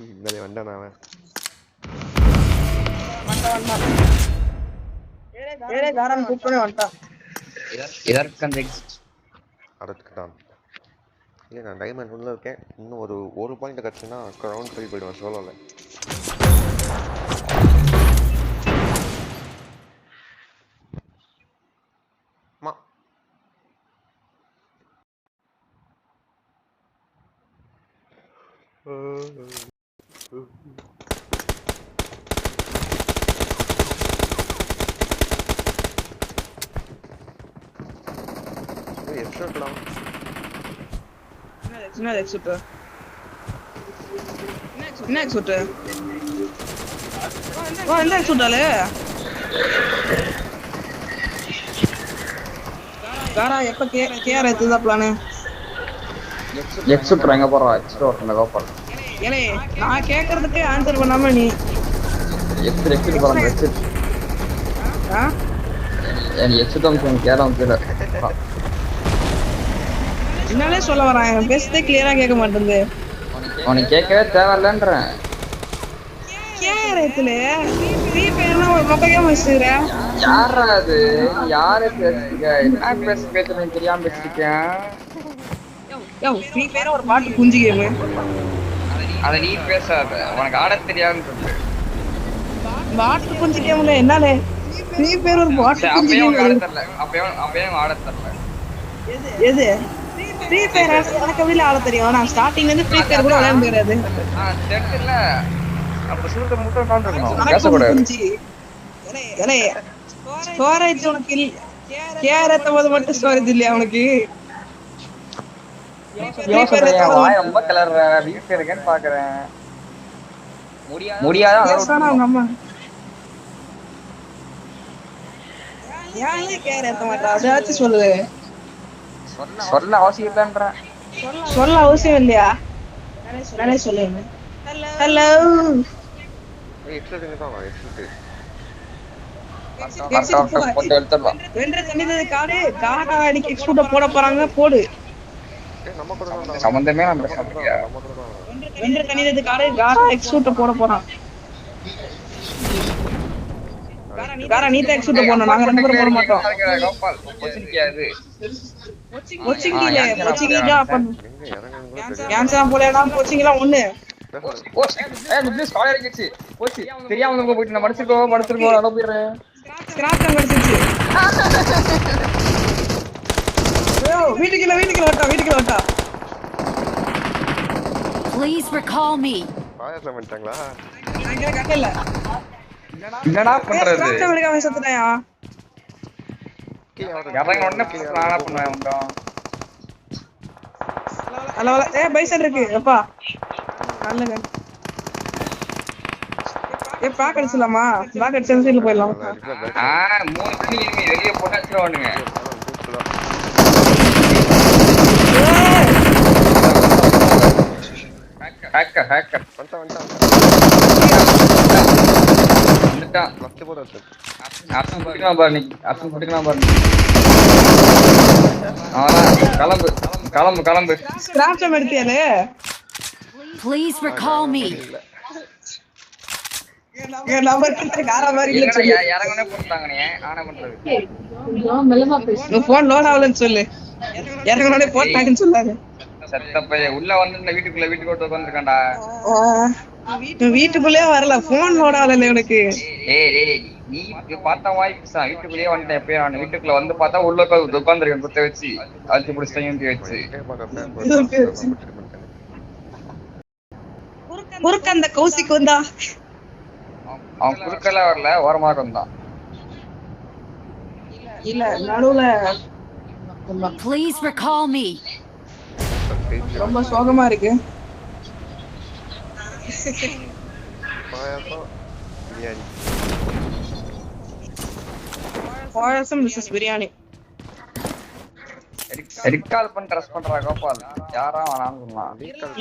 இந்த வண்டான் அவன். ஏலே காரன் கூப்பிட்டே வந்துட்டான். அடச்சுக்கிட்டான். இல்லை நான் டைமண்ட் உள்ள இருக்கேன். இன்னும் ஒரு பாயிண்ட் கிடச்சுன்னா ரவுண்ட் ஃபைவ் போயிடுவேன் சோலோவில். என்ன எக்ஸுட்டு என்ன எக்ஸுட்டு என்ன எக்ஸுட்டாலே காரா எப்ப கேஆர் எடுத்ததா பிளான் எக்ஸுட் எங்க போறோம் எக்ஸுட் ஓட்டல கோபால் ஏலே நான் கேக்குறதுக்கு ஆன்சர் பண்ணாம நீ எக்ஸுட் போறோம் எக்ஸுட் எக்ஸுட் வந்து கேரம் தெரியல என்னாலே சொல்ல வரான் பேசுறதே கிளியரா கேட்க மாட்டேங்குது. உனக்கு கேட்கவே தேவையில்லன்றேன். கேரத்துல ஃப்ரீ ஃபயர்னா ஒரு மொக்கையா பேசுற. யாரா அது? யாரே பேசுறீங்க? என்ன பேசுறேன்னு தெரியாம பேசிருக்கேன். யோ ஃப்ரீ ஃபயர் ஒரு பாட்டு குஞ்சு கேம். அத நீ பேசாத. உனக்கு ஆட தெரியாதுன்னு சொல்லு. பாட்டு குஞ்சு கேம்ல என்னலே? ஃப்ரீ ஃபயர் ஒரு பாட்டு குஞ்சு கேம் ஆட தெரியல. அப்பவே ஆட தெரியல. எது? ஃப்ரீ ஃபயர் எனக்கு வெளிய ஆட தெரியும். நான் ஸ்டார்டிங்ல இருந்து ஃப்ரீ ஃபயர் கூட விளையாட தெரியாது. தெரியல. அப்ப சூட்ட முட்ட காண்றணும். பேச கூடாது. ஏலே ஸ்டோரேஜ் உனக்கு இல்ல. கேஆர் ஏத்தம்போது மட்டும் ஸ்டோரேஜ் இல்லையா உனக்கு? யோசனையா வாய் ரொம்ப கலர்ற வீட்ல இருக்கேன்னு பாக்குறேன். முடியாத பேசானா அவங்க அம்மா. ஏன் கேஆர் ஏத்த மாட்டா? அதாச்சும் சொல்லு. சொல்ல அவசியம் இல்லன்றேன். சொல்ல அவசியம் இல்லையா? நானே சொல்லுவேன். ஹலோ எக்ஸுட் தான் எக்ஸுட் போட்டு எடுத்துடலாம். வென்ற தண்ணிது காடு காடா அடிக்கு எக்ஸ்போர்ட் போட போறாங்க போடு. நம்ம கூட தான் சம்பந்தமே நம்ம பேசறியா? வென்ற தண்ணிது காடு காடா எக்ஸ்போர்ட் போட போறான். காரா நீதா எக்ஸ்போர்ட் போடணும். நாங்க ரெண்டு பேரும் போட மாட்டோம். கோபால் கொச்சின்கியாது. கொச்சிங்கில கொச்சிங்கில அப்ப கேன்சா போலடா கொச்சிங்கலாம் ஒண்ணு. ஓ ஏய் ப்ளீஸ் கால் அடிச்சு. போச்சு. தெரியாம வந்து போயிட்டு நான் மடிச்சிருக்கோ அட போயிரேன். ஸ்கிராட்ச் அடிச்சிச்சு. ஐயோ வீட்டுக்குள்ள வட்டா. Please recall me. பாயசம் பண்ணிட்டாங்களா? நான் கட்டல. என்னடா பண்றது? ஸ்கிராட்ச் அடிக்காம செத்துட்டாயா? யாரங்க உடனே நானா பண்ணுவேன் உண்டோம். ஹலோ பைசன் இருக்கு அப்பா. நல்லங்க. பாக்க அடிச்சலாமா? பாக்க அடிச்சு சீட்ல போயிடலாம். மூணு மணி வெளிய போட்டு அடிச்சுவானுங்க. ஹேக்கர் வந்துட்டான். லெஃப்ட் போற சார். அசன் புடிக்கலாம் பாரு. கிளம்பு. ஸ்கிராட்ச் எடுத்தியாலே? Please recall me. ஏ நம்பர் காரா மாதிரி இல்ல சொல்லு. யாரங்கனே போட்டாங்க நீ ஆனா பண்றது. உன் போன் லோட் ஆவலன்னு சொல்லு. யாரங்கனே போட்டாங்கன்னு சொல்லாத. சத்தப்பே உள்ள வந்து இந்த வீட்டுக்குள்ள உட்கார்ந்திருக்கான்டா. வீட்டுக்குள்ளே வரல. போன் லோட் ஆவல எனக்கு. ஏய் நீ பார்த்தா வாய்ப்பா வீட்டுக்குள்ளே வந்து எப்பயே நான் வீட்டுக்குள்ள வந்து பார்த்தா உள்ள உட்கார்ந்திருக்கேன் குத்த வச்சு. அழுத்தி புடிச்சேன் வச்சு. குறுக்க அந்த கௌசிக்கு வந்தா. அவன் குறுக்கல வரல ஓரமாக வந்தான். இல்ல நடுவுல. Please recall me. ரொம்ப சோகமா இருக்கு. பாயாசம் மிஸ்ஸஸ் பிரியாணி. ரிகால் பண்ண ட்ரெஸ் பண்றா கோபால். யாரா வேணாம்னு சொன்னான்.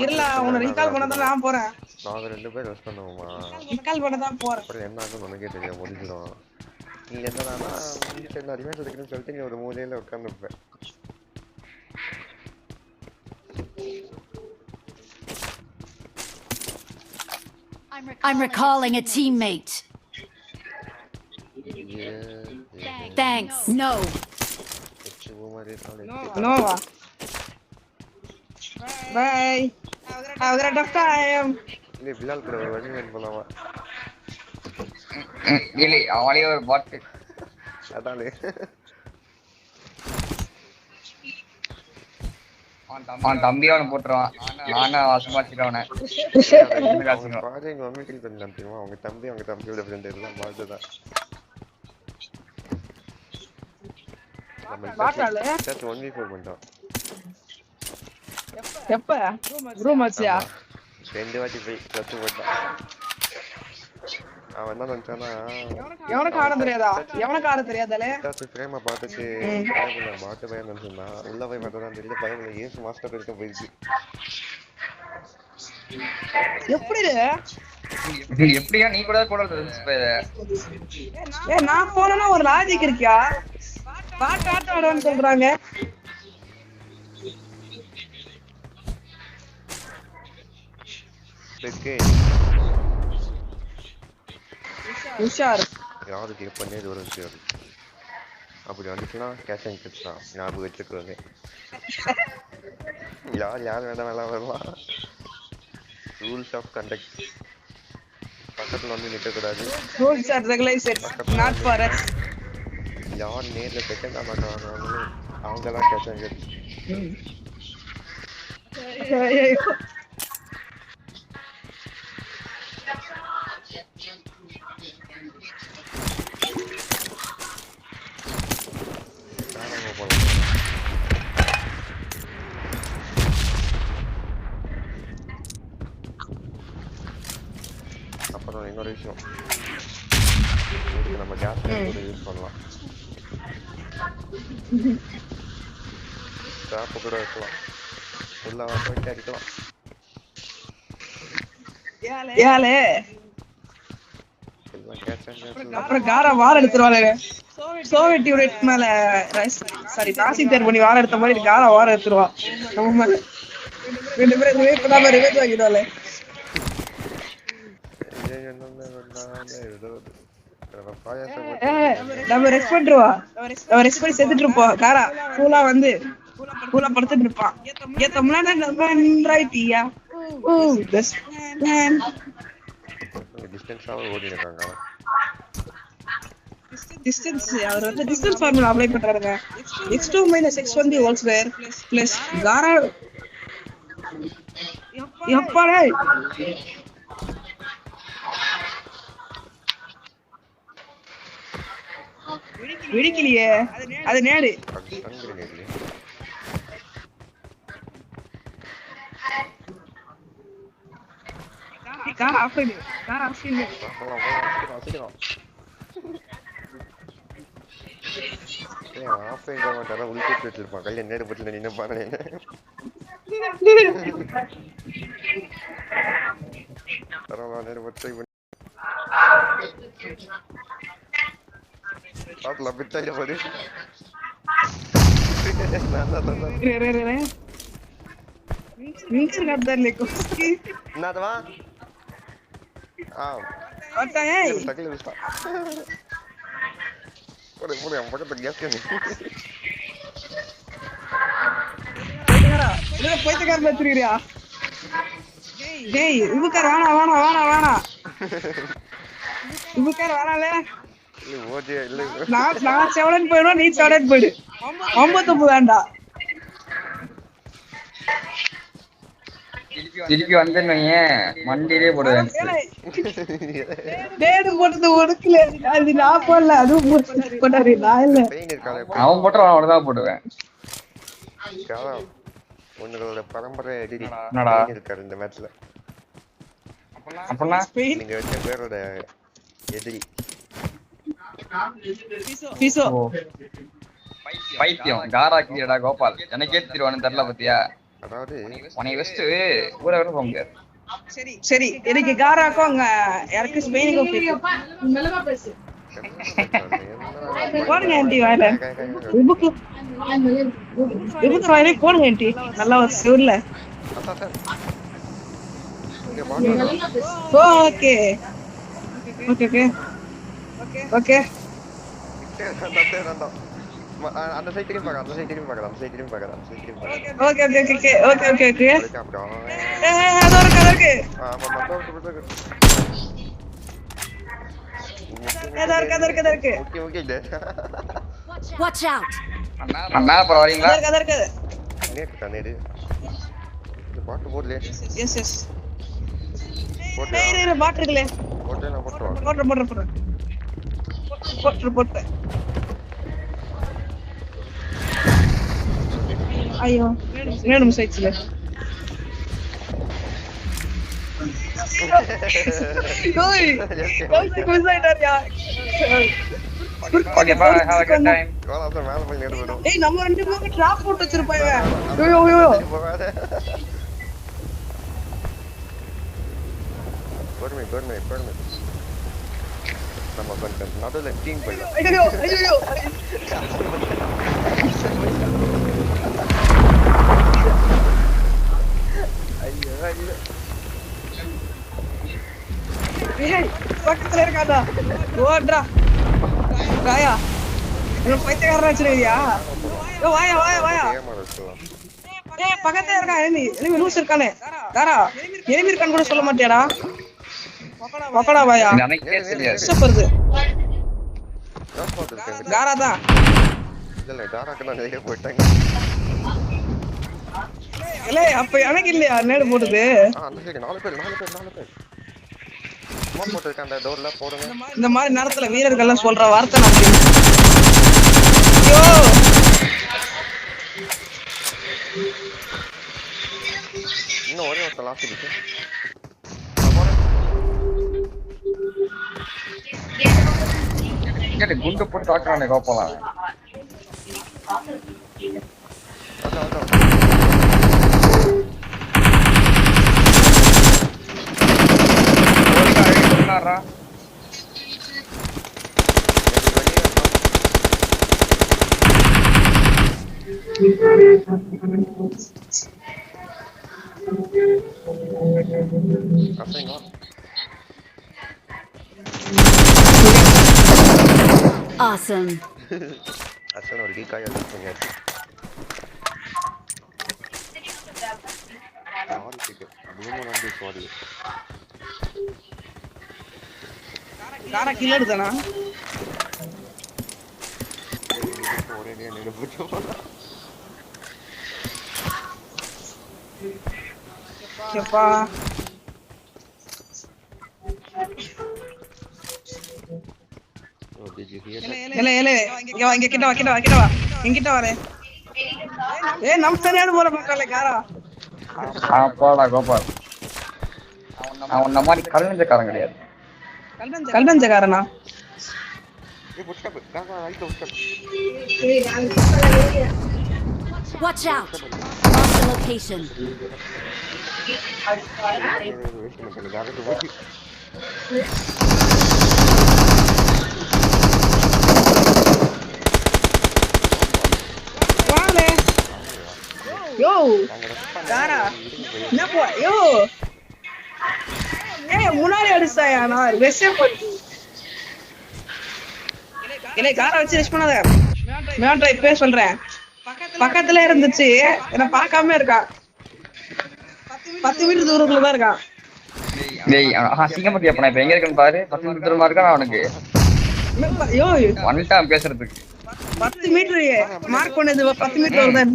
இல்ல உன்னை ரிகால் பண்ண தான் நான் போறேன். நாங்க ரெண்டு பேரும் ரெஸ்ட் பண்ணுவோமா? ரிகால் பண்ண தான் போறேன். அப்புறம் என்ன ஆகும் உனக்கே தெரியும். முடிஞ்சிடும். நீ என்னன்னா எல்லாருமே சொல்லிக்கணும்னு சொல்லிட்டு நீ ஒரு மூலையில உட்காந்துருப்பேன். I'm recalling a teammate. Thanks. No. நோவா பை have a tough time. இல்லை பிலால் கூட ஒரு வழி போலாமா இல்லை அவனே ஒரு பாட்டு அதாலே அவன் தம்பி அவனை போட்டுருவான் நானும் வாசமாச்சிட்டு அவனை ப்ராஜெக்ட் மம்மி கில் பண்ணலாம் தெரியுமா அவங்க தம்பியோட ஃப்ரெண்ட் எல்லாம் பாட்டுதான் பாட்டாளே சட் 1v4 பண்ணிட்டோம் எப்ப ரூம் ஆச்சியா ரெண்டு வாட்டி போய் ப்ளஸ் போட்டான் அவன் என்ன நினைச்சானா எவனுக்கு ஆட தெரியாதாலே பிரேமா பார்த்துட்டு பாட்டு பையன் நினைச்சிருந்தான் உள்ள போய் பார்த்ததான் தெரியல பையன் ஏசு மாஸ்டர் இருக்க போயிடுச்சு எப்படியா நீ கூட நான் போனா ஒரு லாஜிக் இருக்கியா பாட்டு ஆட்டம் ஆடுவான்னு சொல்றாங்க உஷார் யாருக்கு எப்பன்னே இது ஒரு விஷயம் அப்படி வந்துச்சுன்னா கேஷ் அண்ட் கிட்ஸ் தான் ஞாபகம் வச்சுக்கிறது யார் வேண்டாம் வரலாம் ரூல்ஸ் ஆஃப் கண்டக்ட் பக்கத்தில் வந்து நிற்கக்கூடாது rules or regulations not for us யார் நேரில் செகண்டாக மாட்டாங்க அவங்க தான் கேஷ் அண்ட் கிட்ஸ் அப்புறம் இன்னொரு விஷயம் இதுக்கு நம்ம கேஸ் கூட யூஸ் பண்ணலாம் ஸ்டாப்பு கூட வைக்கலாம் உள்ள போயிட்டு அடிக்கலாம் ஏலே எல்லாம் கேஸ் அண்ட் அப்புறம் காரா வார எடுத்துருவாங்க சோவியட் யூனிட் மேல சாரி தாசில்தார் பண்ணி வார எடுத்த மாதிரி காரா வார எடுத்துருவா நம்ம மேல ரெண்டு பேரும் இப்பதான் ரிவேஜ் வாங்கிடுவாங்க நம்ம ரெஸ்ட் பண்ணிருவா நம்ம ரெஸ்ட் பண்ணி செத்துட்டு இருப்போம் காரா கூலா வந்து கூலா படுத்துட்டு இருப்பான் ஏத்த முன்னாடி நம்ம நின்றாயிட்டியா ஓ பெஸ்ட் மேன் டிஸ்டன்ஸாக ஓடி இருக்காங்க டிஸ்டன்ஸ் அவர் வந்து டிஸ்டன்ஸ் ஃபார்முலா அப்ளை பண்றாருங்க x2 - x1 the whole square plus காரா எப்படா வெடிக்கலையே அது நேடு கார் ஆஃப் பண்ணு ஆஃப் எங்க மாட்டாரா உள்கூட்டு வச்சிருப்பான் கையில நேடு பட்டில நின்று பாருங்க பரவாயில்ல நேடு பட்டு பாத்துல பிட்டாயில போடு மிக்சர் கட்டர் லேக்கோஸ்கி என்னடா ஓட்டா ஏய் தக்கல விஸ்தா போடு நம்ம பக்கத்துல கேஸ் கேன் போய்தகார மாத்திரியா டேய் உபகார வாடா உபகார வாடலே இல்ல ஓஜே இல்ல நான் செவலன் போய்றோம் நீ செவலன் போடு 99 வேண்டாம் திருப்பி வந்தேன்னு மண்டிலே போடுவேன் டேடு போட்டது ஒடுக்கல அது நான் போடல அது போட்டாரு நான் இல்ல அவன் போட்டுறான் அவ்வளவுதான் போடுவேன் உங்களோட பரம்பரை எதிரி இருக்காரு இந்த மேட்ச்ல அப்பனா நீங்க வச்ச பேரோட எதிரி பீசோ பைத்தியம் காரா கிரியடா கோபால் எனக்கே திருவானு தெரியல பத்தியா அதாவது உன்னை வெஸ்ட் ஊரை வர போக முடியாது சரி எனக்கு காராக்கும் அங்க யாருக்கு ஸ்பெயினுக்கும் போடுங்க ஆண்டி வாயில உபுக்கு வாயிலே போடுங்க ஆண்டி நல்லா ஒரு சிவர்ல இங்க பாருடா. ஓகே ஓகே ஓகே ஓகே டேய் அந்த சைடு திரும்பி பார்க்க, அந்த சைடு திரும்பி பார்க்க, அந்த சைடு திரும்பி பார்க்க, அந்த சைடு திரும்பி பார்க்க. Okay okay okay okay okay okay அதுக்கு அப்புறம் அது இருக்கு ஆமா மத்தவங்க அது இருக்கு ஓகே ஓகே இல்ல Watch out! மேல போற வரீங்களா? அது இருக்கு நேத்து நேரு இது பாட்டு போடல எஸ் எஸ் போடல டேய் பாட் இருக்குல போடல நான் போடுறேன். போட்டு ஐயோ மேடம் சைட்ல ஓய் மிஸ் ஆயிட்டாரியா okay bye have a good time. கோலாசம் மேல போய் நேடு போடும். ஏய் நம்ம ரெண்டு பேரும் டிராப் போட்டு வச்சிருப்பாங்க ஐயோ ஐயோ பொறுமை நம்ம கொஞ்சம் நடுவுல டீம் போயிடும். ஐயோ ஐயோ ஐயோ ஏய் பக்கத்துல இருக்காடா ஓட்றா ராயா என்ன பைத்தியக்காரனா வச்சிருக்கியா ஏய் வாயா ஏமா இருக்கலாம். ஏய் பக்கத்துல இருக்கா எனிமி லூஸ் இருக்கானே தாரா எனிமி இருக்கான்னு கூட சொல்ல மாட்டியாடா பக்கடா வாயா எனக்கே தெரியாது. சூப்பர்து டாஸ் பாட் இருக்கு. தாரா தான் இல்ல டாராக்கு தான் நிறைய போயிட்டாங்க. இல்ல அப்ப எனக்கு இல்லையா நேடு போடுது அந்த சைடு 4 பேர் ஸ்மார்ட் போட் இருக்க அந்த டோர்ல போடுங்க. இந்த மாதிரி நேரத்துல வீரர்கள் எல்லாம் சொல்ற வார்த்தை நான் ஐயோ இன்னும் ஒரே ஒருத்தர் லாஸ்ட் இருக்கு. இங்க குண்டு போட்டு தாக்குறானே கோப்பலாம். அதான் ஓடினாரா? Awesome. அசன் ஒரு டீகாய் அடிச்சு பண்ணியாச்சு. தாரா கில் எடுத்தானா ஒரே நேரம் போச்சு. எப்பா இங்க கிட்ட வா என்கிட்ட வரே ஏய் நம்ம நேடு போற மக்களே காரா போடா கோபால். அவன் உன்ன மாதிரி கல்நெஞ்சக்காரன் கிடையாது. கல்நஞ்சக்காரனா Watch out! Mark the location. வாலே யோ தாரா என்ன போ யோ ஏய் முன்னாடி அடிச்சாயா நான் வெஸ்ட் போய் இல்லை காரை வச்சு ரெஸ்ட் பண்ணாத நான் ட்ரை பேச சொல்றேன் பக்கத்துல இருந்துச்சு என்ன பார்க்காம இருக்கா 10 மீட்டர் தூரத்துல தான் இருக்கான் டேய் சிங்கமத்தி அப்ப நான் இப்ப எங்க இருக்கேன்னு பாரு. 10 மீட்டர் தூரமா இருக்கான் அவனுக்கு. யோ வந்துட்டான் பேசுறதுக்கு. 10 மீட்டர் மார்க் பண்ணது 10 மீட்டர் வருதான்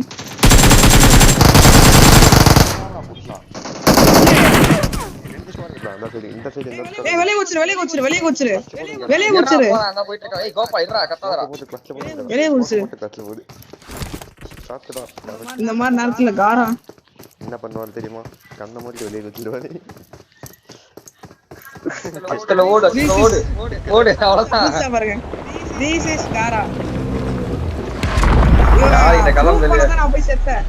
ஏய் வெளிய குச்சிரு நான் போயிட்டு இருக்கேன். ஏய் கோபா இருடா கத்தாதடா. வெளிய குச்சிரு இந்த மாதிரி நேரத்துல காரா என்ன பண்ணுவாரு தெரியுமா? கண்ண மூடி வெளியே வச்சிருவாரு. அஸ்கல ஓடு அவ்வளவுதான். பாருங்க this is காரா இந்த கலம் வெளிய நான் போய் செத்தேன்.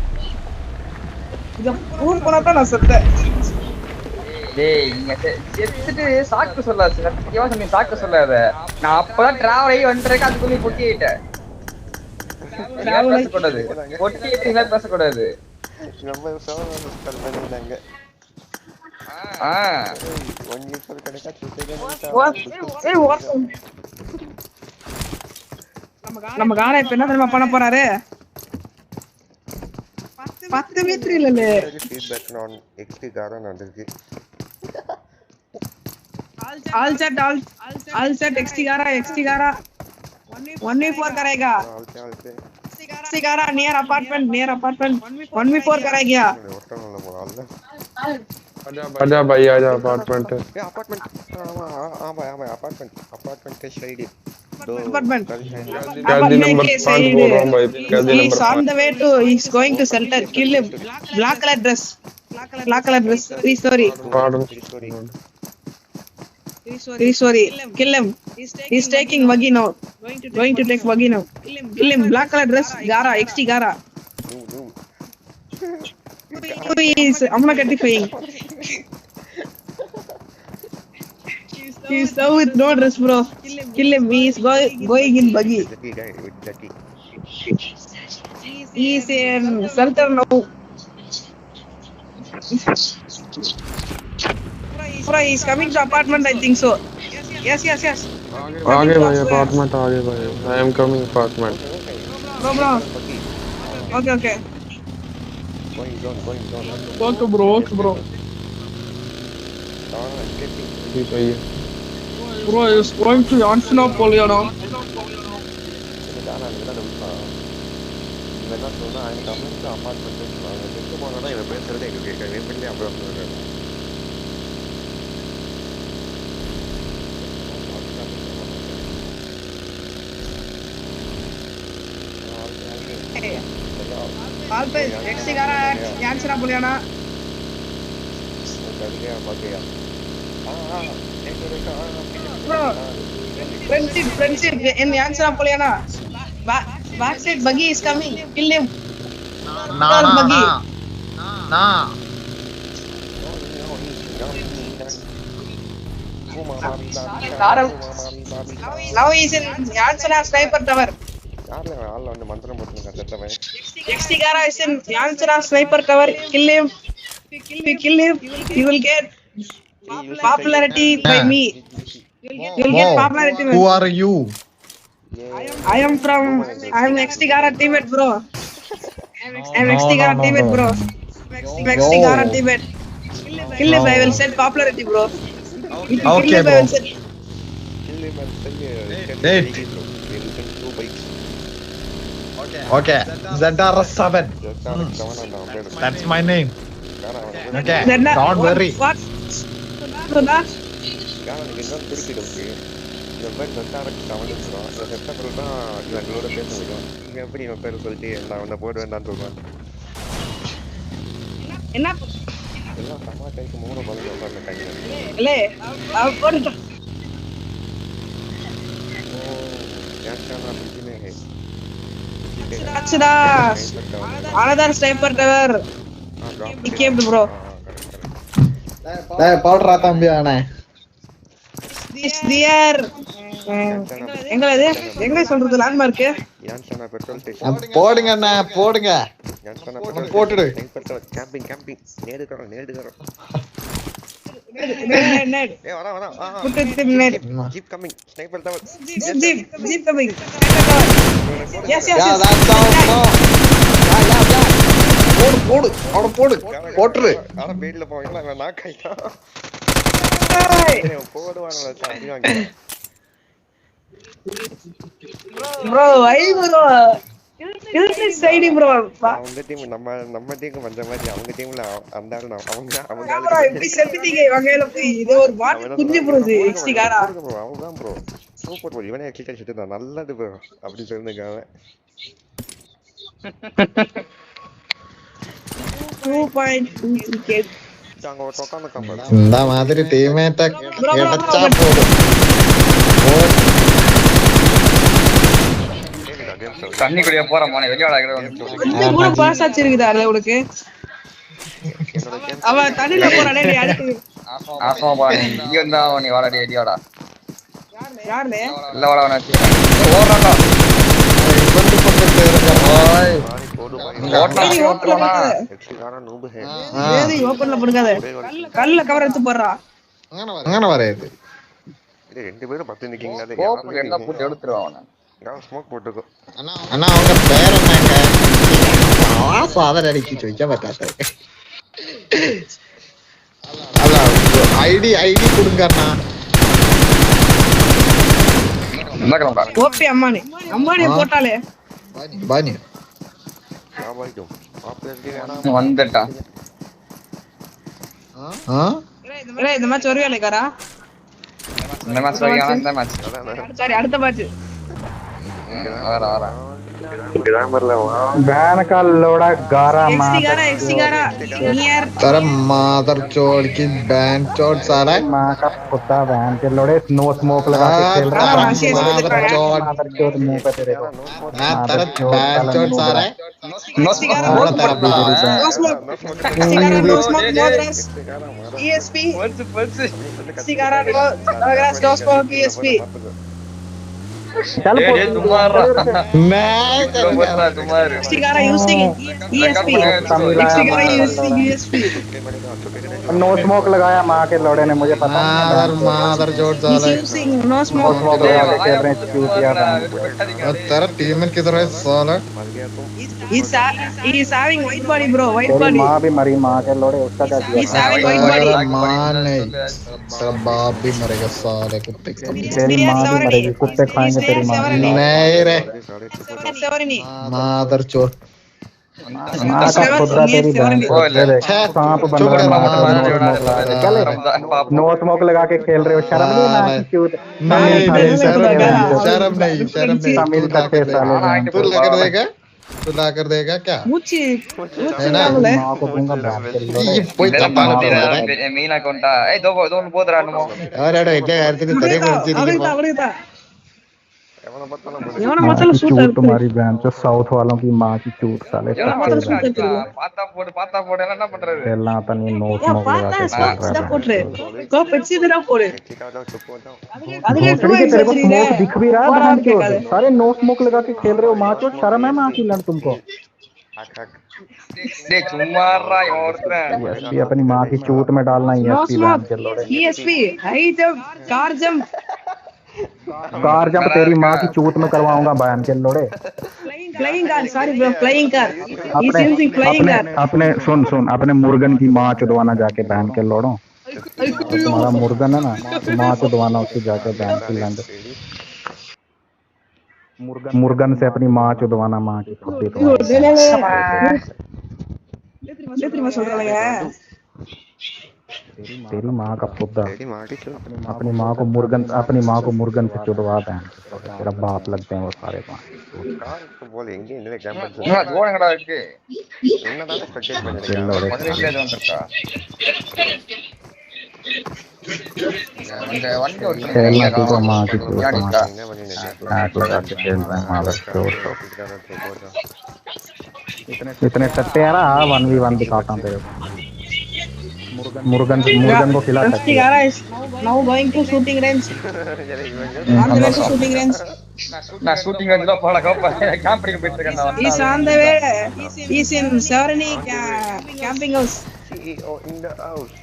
இத ப்ரூவ் பண்ணாதான் நான் செத்தேன். டேய் நீங்க செத்துட்டு சாக்கு சொல்லாத. சத்தியமா சொன்னீங்க சாக்கு சொல்லாத. நான் அப்பதான் டிராவல் ஆகி வந்துட்டேன். அதுக்குள்ள பொட்டிட்டேன். பேசக்கூடாது. பொட்டிட்டு பேசக்கூடாது. நம்ம சவால் பண்ணிட்டாங்க. ஒன் நிமிஷம் கிடைக்கா நம்ம காரை இப்ப என்ன தெரியுமா பண்ண போறாரு 10 மீட்டர் இல்ல ஃபீட்பேக் நான் எக்ஸ்டி காரன் வந்திருக்கு ஆல் செட் XT गारा 1v4 करेगा XT गारा नियर अपार्टमेंट 1v4 करेगा ஒட்டனல போறால आजा भाई आजा अपार्टमेंट ये अपार्टमेंट हां भाई अपार्टमेंट के साइड दो अपार्टमेंट गलती नंबर 5 बोल रहा हूं भाई गलती he's number on the way to he's going to shelter kill him black color dress 3 story kill him he's taking Wagi now going to take Wagi now kill him black color dress Gara XT Gara I'm not getting he's now with no dress bro kill him he's going in buggy Jackie he's in shelter now bro he's coming to apartment I think so yes आगे भाई apartment आगे भाई I am coming apartment bro okay going down okay bro जी भाई bro is going to Anfinopolis now இதெல்லாம் சொன்னா ஐ coming to apartment சொல்லுவாங்க செத்து போனோட இவன் பேசுறதே எங்களுக்கு கேட்க எப்படி அப்புறம் சொல்றாரு Call पे XT गारा आंसर आप बोलिया ना कर गया भाग गया हां एक bro friendship in answer आप बोलिया ना back side buggy is coming kill him buggy now he is in answer sniper tower யார்ல ஆள்ல வந்து மந்திரம் போட்டுங்க செத்தவன் XT Gara is in Yanchara sniper tower kill him you will get popularity by me you will get popularity Who are you? I am XT Gara teammate bro I'm XT Gara teammate bro XT Gara teammate kill him I will set popularity bro Okay, bro. Eight. Okay, ZRS7. That's my name. Okay, don't worry. What? எனக்கு என்ன குறிப்பிட்டு இந்த மாதிரி செத்தாரக்கு கவனிச்சிடும் இந்த செத்தப்பில் தான் இவங்களோட பேச முடியும் இவன் எப்படி இவன் பேர் சொல்லிட்டு நான் அவனை போட வேண்டாம்னு சொல்லுவான் என்ன எல்லாம் சமா கைக்கு 3 பலம் சொல்றாங்க கையில இல்ல அவ போடுடா யாருக்கான பிடிக்குமே அச்சடா another sniper tower he came bro டேய் போடுறா தம்பி அவனே. this there எங்களது எங்க சொல்றது லேண்ட்மார்க் யான்சனா பெட்ரோல் ஸ்டேஷன் போடுங்க அண்ணா போடுங்க. யான்சனா போட்டுடு. கேம்பிங் நேடுக்கறோம் net ஏய் வர put it in net jeep coming sniper tower jeep coming yes yeah that's all no. யா போடு அவன போடு போட்டுரு. ஆனா பேட்ல போவீங்களா நான் நாக் ஆயிட்டான் போடுவானல சாமி வாங்க bro why bro kill this side bro அவங்க டீம் நம்ம டீம் வந்த மாதிரி அவங்க டீம்ல அந்த ஆளு அவங்க bro இப்படி செத்துட்டீங்க வகையில போய் இது ஒரு வாட் குஞ்சு bro XT Gara அவங்க தான் ப்ரோ சூப்பர் ப்ரோ இவனே கிட்ட செத்துதான் நல்லது ப்ரோ அப்படி சொல்லுங்க 2.23k அங்க ஒரு உட்கார்ந்து கம்பல் இந்த மாதிரி டீம்மேட்ட கிடைச்சா போதும். தண்ணி குடிய போற மோனே வெளியாடா இந்த கூட பாஸ் ஆச்சு இருக்குதா உங்களுக்கு அவ தண்ணில போறானே நீ அடுத்து ஆசமா பாரு இங்க வந்தா நீ வாடா வெளியாடா யாருனே இல்ல வாடா நான் ஓடுறடா கொண்டு போயிடுங்க பாய். ஏய் ஓப்பன்ல போடாத. ஏய் ஓப்பன்ல போடாத. கல்ல கவர் எடுத்து போடுறா. அங்கன வரையுது. ரெண்டு பேரும் பத்து நிக்கீங்க. அது கோப்பு என்ன போட்டு எடுத்துருவான் அவனை. ஸ்மோக் போட்டுக்கோ. அண்ணா அவங்க பேர் என்னங்க? சாதனை அடிச்சு வைக்க மாட்டாங்க. அதான் ஐடி கொடுங்கண்ணா. ஓபி அம்மானி போட்டாலே பானி வந்துட்டான். இந்த மேட்ச் வருவியா காரா? இந்த மேட்ச் சரியான இந்த மேட்ச். சரி அடுத்த மேட்ச். வர बैनकाल लोड़ा गारा एक्सी गारा नियर तेरा मादर चोद की बैन चोद साला मां का कुत्ता बैन के लोड़े नो स्मोक लगा के खेल रहा है मादर चोद मुंह पे तेरे को ना तेरा बैन चोद साला नो स्मोक नो स्मोक मोड्रेस ESP सिगारा नो स्मोक ESP चल तुम्हारा मैं तुम्हारे सिगारा यूजिंग ESP सिगारा यूजिंग ESP नो स्मोक लगाया मां के लोड़े ने मुझे पता नहीं मादर चोद साला यूजिंग नो स्मोक लगा के खेल रहे हैं चूतिया तेरा टीम में किधर है साला he's having white body bro white तेरी body मां भी मरी मां के लोड़े उसका क्या he's किया having white body मां नहीं तेरा बाप भी मरेगा साले कुत्ते तेरी मां भी मरेगी कुत्ते खाएंगे तेरी मां नहीं रे सेवरनी मादर चोद मां का खुदा तेरी बहन सांप बन रहा है नो स्मोक लगा के खेल रहे हो शर्म नहीं ना चूत शर्म नहीं तमिल कट्टे साले तू लगा देगा तू ला कर देगा क्या மூச்சி है ना मां को दूंगा बैन के लोड़े ये कोई तमाम है மீனா கொண்டா ஏய் தோ போதுடா நம்ம अरे अरे इतने यार तेरे तेरे को चीज அவளுக்கு எவன மத்தல चूत ஷூட் तुम्हारी बहन जो साउथ वालों की मां की चूत साले பாத்தா போடு என்ன பண்றது खेलना था नहीं नो स्मोक लगा के खेल रहा सीधा है போட் रे को பெட்சி तेरा போடு அதுல भोसड़ी के तेरे को स्मोक दिख भी रहा है बहन के सारे नो स्मोक लगा के खेल रहे हो मां चोट शर्म है मां की लड़ तुमको டேய் சும்மாறா ஒருத்தன் ESP अपनी मां की चूत में डालना ESP बहन के लोड़े ESP high jump car jump तेरी मां की चूत में करवाऊंगा बहन के लोड़े flying car sorry bro flying car he's using flying car अपने सुन अपने मुर्गन की मां चुदवाना जाके बहन के लोड़ो तुम्हारा मुर्गन है ना मां चुदवाना उसकी जाके बहन की लंड मुर्गन से अपनी मां चुदवाना मां की खुदी तेरी मां का खुदा अपनी मां को मुर्गन से चुदवा दें तेरा बाप लगते हैं वो सारे ஜோனங்கடா இருக்கு பக்கத்துல வந்திருக்கா இந்த வண்டி खेलना तो मां की चूत आग लगा के खेल रहे हैं मादर चोट इतने सट्टे यार 1v1 दिखाता हूं तेरे को मुर्गन को खिला सकती है now going to shooting range on the way to shooting range நான் ஷூட்டிங் ரேஞ்சில போல கோப்பா கேம்பிங் போயிட்டு இருக்கேன் he's on the way he's in Savarani camping house CEO in the house.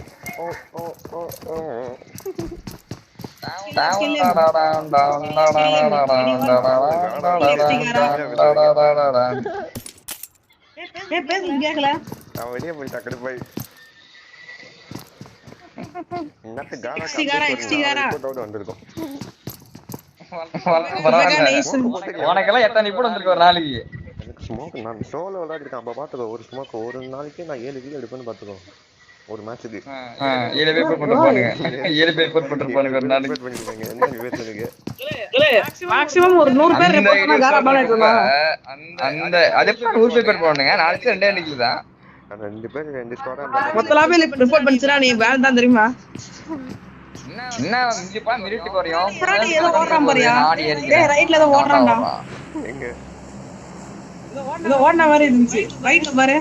கேக்கல அவன் வெளியே போய் டக்குனு போய் வந்திருக்கும் உனக்கெல்லாம் எத்தனை நிமிடம் வந்திருக்கு ஒரு நாளைக்கு ஸ்மோக் நான் சோலோ விளையாடிருக்கேன் அப்ப பாத்துக்கோ ஒரு ஸ்மோக் ஒரு நாளைக்கு நான் 7 கிலோ எடுப்பேன்னு பாத்துக்கோ ஒரு மேட்சுக்கு 7 பேர் போட்டுருப்பானுங்க ஒரு நாளைக்கு என்ன விவேச்சனுக்கு மேக்ஸிமம் ஒரு 100 பேர் ரிப்போர்ட் பண்ணா காரா பால் எடுக்கலாம் அந்த அது 100 பேர் போடுங்க நாளைக்கு 2 அன்னைக்கு தான் ரெண்டு பேர் ரெண்டு ஸ்குவாடா மொத்தலாமே ரிப்போர்ட் பண்ணிச்சா நீ வேல் தான் தெரியுமா என்ன இங்கப்பா மிரிட்டி போறியோம் புராணி ஏதோ ஓடுறான் பாரியா டேய் ரைட்ல ஏதோ ஓடுறான்டா எங்க ஏதோ ஓடுன மாதிரி இருந்துச்சு ரைட்ல பாரு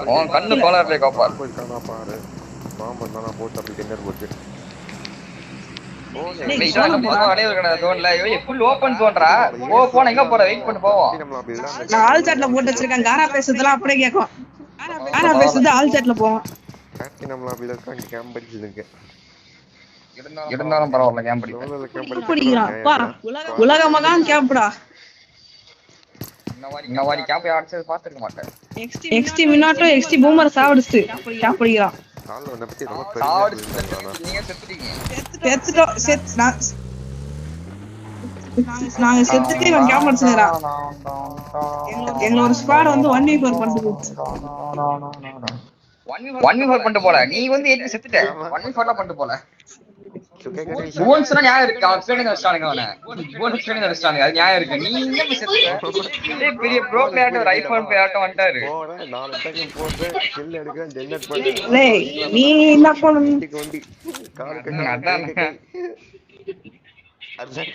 அவன் கண்ணு கோளாறுல கோப்பா போய் காணா பாரு பாம்பு நானா போட்டு அப்படி டின்னர் போட்டு டேய் இதெல்லாம் நம்ம போறதே இல்லடா ஜோன்ல. ஏய் ஃபுல் ஓபன் ஜோன்டா. ஓ போனா எங்க போற? வெயிட் பண்ணு போவோம். நான் ஆல் சாட்ல போட்டு வச்சிருக்கேன். காரா பேசுறதெல்லாம் அப்படியே கேட்கும். காரா பேசுறது ஆல் சாட்ல போவோம். நம்மள அப்படியே இருக்காங்க கேம் படிச்சிருக்கு. இருந்தாலும் பரவாயில்ல கேம் படி. படிக்கிறான் பா. உலக மகான் கேம்ப்டா. இந்த மாதிரி கேம்ப் யாரச்சு பாத்துக்க மாட்டேன். எக்ஸ்டி மினாட்டோ எக்ஸ்டி பூமர் சாவடிச்சு கேம்ப் படிக்கிறான். நாளை ஒன்ன பத்தி ரொம்ப நீங்க செத்துட்டீங்க. செத்துட்டோம் நாங்க செத்துட்டு இவன் கேம்ப் அடிச்சுக்கிறான். எங்க ஒரு ஸ்குவாட் வந்து 1v4 பண்ணிட்டு 1v4 பண்ணிட்டு போல. நீ வந்து ஏறி செத்துட்ட. 1v4 பண்ணிட்டு போல. போன்ஸ்னா நியாயம் இருக்கு. அவன் ட்ரெயினிங் அடிச்சானுங்க அவனை. போன்ஸ் ட்ரெயினிங் அடிச்சானுங்க. அது நியாயம் இருக்கு. நீ எங்க செத்துட்ட? டேய் பெரிய ப்ரோ பிளேயர் ஒரு ஐபோன் பிளேயர் வந்துட்டாரு. போறா 4 செகண்ட் போட்டு கில் எடுக்க ஜெனரேட் பண்ணி. டேய் நீ என்ன பண்ணு? கொண்டி கால் அதான் அர்ஜென்ட்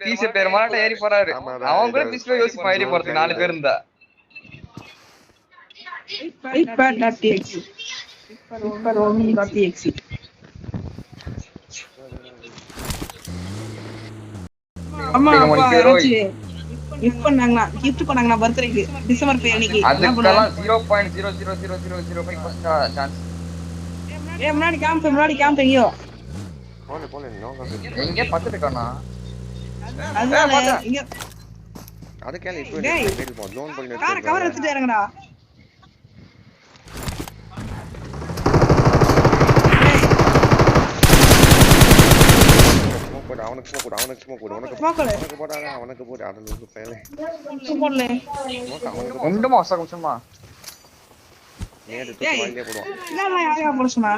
பீஸ் பேர் மாட்ட ஏறி போறாரு. அவன் கூட பீஸ்ல யோசிப்பான் ஏறி போறதுக்கு 4 பேர் இருந்தா. iPad.txt iPad.txt அம்மா அப்பா கிஃப்ட் பண்ணாங்க. கிஃப்ட் பண்ணாங்க பர்த்டேக்கு டிசம்பர் 5 அன்னைக்கு. அதுக்கெல்லாம் 0.00005% சான்ஸ். முன்னாடி கேம்ப் எங்கயோ போல நோங்க எங்க பத்துட்டு காணா. அதனால இங்க அதுக்கே இப்போ டேய் மேல் போ ஜோன் பண்ணி கார் கவர் எடுத்துட்டு இறங்கடா. அவனுக்கு போடு அதனுக்கு பேரே போடல ஒண்ணுமா வசகம் சும்மா நேரே தூக்கி வாங்கியே போடுவான். இல்ல யாரையா போட சொன்னா?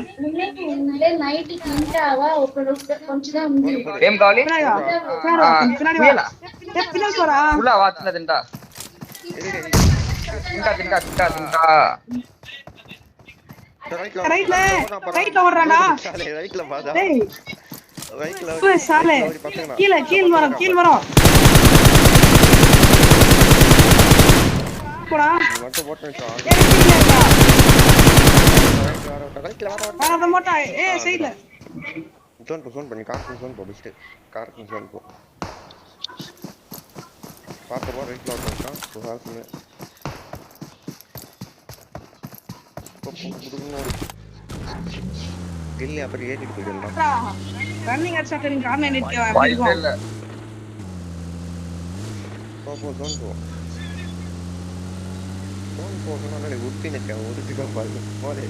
நைட் கிண்டாவா கொஞ்சம் ஏம் காலி பின்னாடி வா. பின்னாடி போறா. உள்ள வா திண்டா ரைட்ல ஓடுறானா? ரைட்ல பாதா டேய் ரைட்ல சாலே கீழ வரோம் போடா. மட்டும் போட்டு வச்சோம். ரைட்ல வர அத மோட்டா சைடுல ஜோன் பண்ணி கார் ஜோன் போ பெஸ்ட் கார் ஜோன் போ பாத்து போ ரைட்ல வரணும் சுகாசன கில்லி அப்படி ஏறிட்டு போயிடலாம். ரன்னிங் அட் நீங்க கார்னர் நிக்க வாய்ப்பே இல்ல. போ ஜோன் போ சொன்னாலே உத்தி நிக்க ஒதுக்கிக்க பாருங்க போலே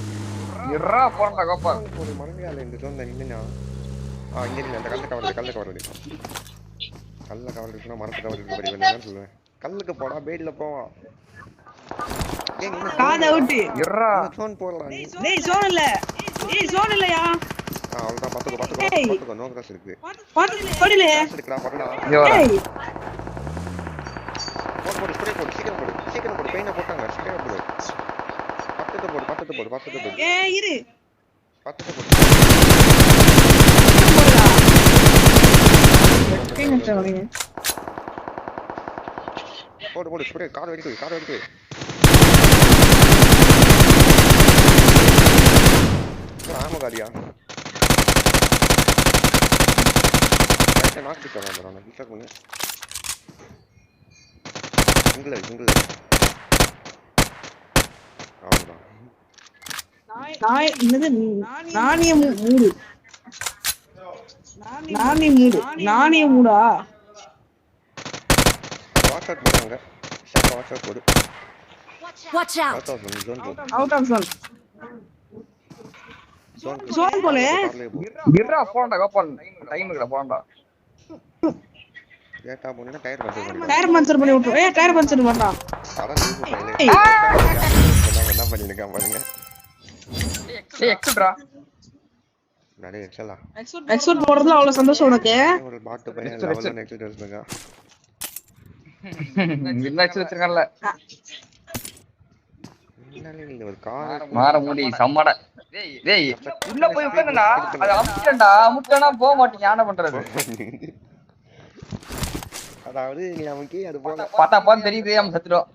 இறா போறடா கோப்பா ஒரு மரங்களால இந்த ஜோன் நின்னா இங்க இல்ல அந்த கல்ல கவர் இருக்குனா மரத்து கவர் இருக்கு படி வேணான்னு சொல்லுவேன். கல்லுக்கு போடா பேட்ல போவா. காத அவுட் இறா ஜோன் போடலாம். டேய் ஜோன் இல்லையா? அவ்வளவுதான் பாத்துக்கோ நோ கிராஸ் இருக்கு. போடிலே இருக்குடா வரடா. ஏய் போடு ஸ்ப்ரே போடு சீக்கிரம் போடு பெயினா போட்டாங்க ஸ்ப்ரே போடு. பத்தத்தை போடு ஏய் இரு பத்தத்தை போடு. போடு ஸ்ப்ரே கார் வெடிக்கு. ஆமா காரியா நாக்கு தரான் கிட்ட கொண்டு சிங்கிள் அவ்வளவுதான். நானே மூடா வாட்ச் அவுட் போறாங்க. வாட்ச் அவுட் போடு. Watch out! Out of zone போல இறா போறடா கோப்பா டைம் இருக்குடா போறடா. ஏட்டா போனா டயர் பஞ்சர் பண்ணி விட்டு டயர் பஞ்சர் பண்ணா. அதான் நியூஸ் ஃபைல் என்ன பண்ணிருக்கா பாருங்க. எக்ஸ்ட்ரா நிறைய எக்ஸலா எக்ஸ்போர்ட் போறதுல அவ்வளவு சந்தோஷம் உனக்கு. ஒரு பாட்டு பையன் லெவல் நெக்ஸ்ட் இருக்கா வின்னாச்சு வச்சிருக்கல. என்னல நீங்க ஒரு கார் மாற மூடி சம்மட. டேய் உள்ள போய் உட்கார்ந்தா அது அமுட்டனா போக மாட்டீங்க. என்ன பண்றது? அதாவது நீ நமக்கு அது போல பார்த்தா தெரியுது நம்ம சத்துறோம்.